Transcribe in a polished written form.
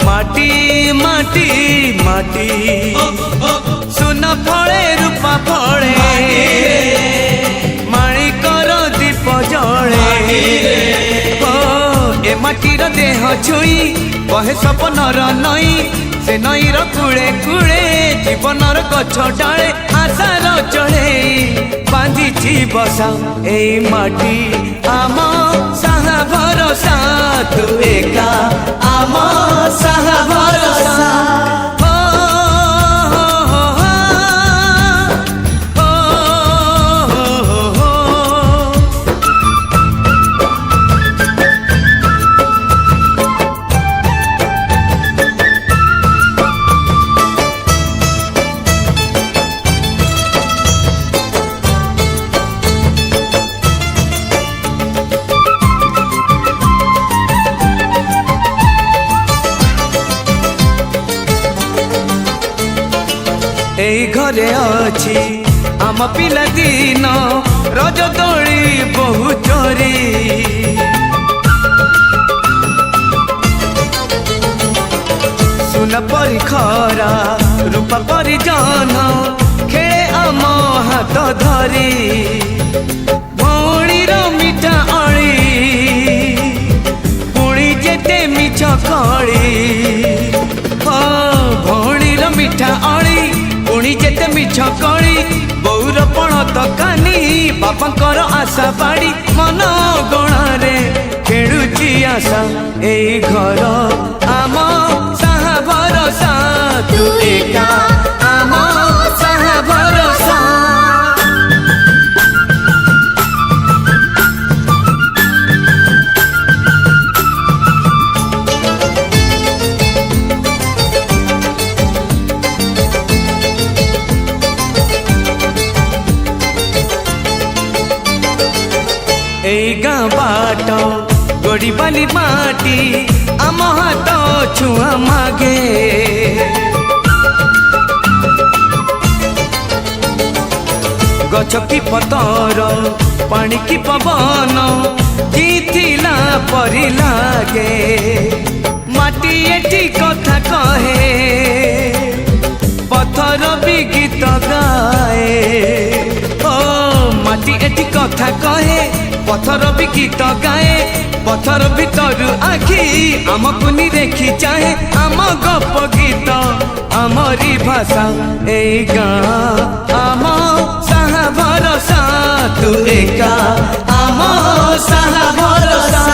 माटी माटी माटी सुना फले रूपा फले माणिकर दीप जले ए माटीर देह छुई बहे सपनर नई से नईर कूले कूले जीवनर गछ डाले आशार चढ़े बांधी बसा ए माटी आम साहा भरोसा तू एका आम साहा भरोसा এই ঘরে অছি আম পিলা দিন রজ দোলি বহু চোরি সুনা পরি খরা রূপা পরি জন খেলে আম হাত ধরি ভৌণীর মিঠা অলি পুଣି যেতে মিছ কলি ভৌণীর মিঠা অলি पुणी जेते मिछ कली बौर पण तकानी बापांकर आशा बाड़ी मन गणारे खेलुची आशा ए घर आम साहा भरोसा तू एका आम साहा भरोसा এই গাঁ बाट गड़ी बाली माटी आम हाथ छुआ मागे गछ की पतर पानी की पवन जीथिला परी लागे माटी एठी कथा कहे पत्थर भी गीत गाए ओ माटी एठी कथा कहे पत्थर भी गीत गाए पत्थर भीतर आखि आमको नि देखी चाहे आम गप गीत आमरी भाषा ए गाँ आम साहा भरोसा तू एका आम साहा भरोसा।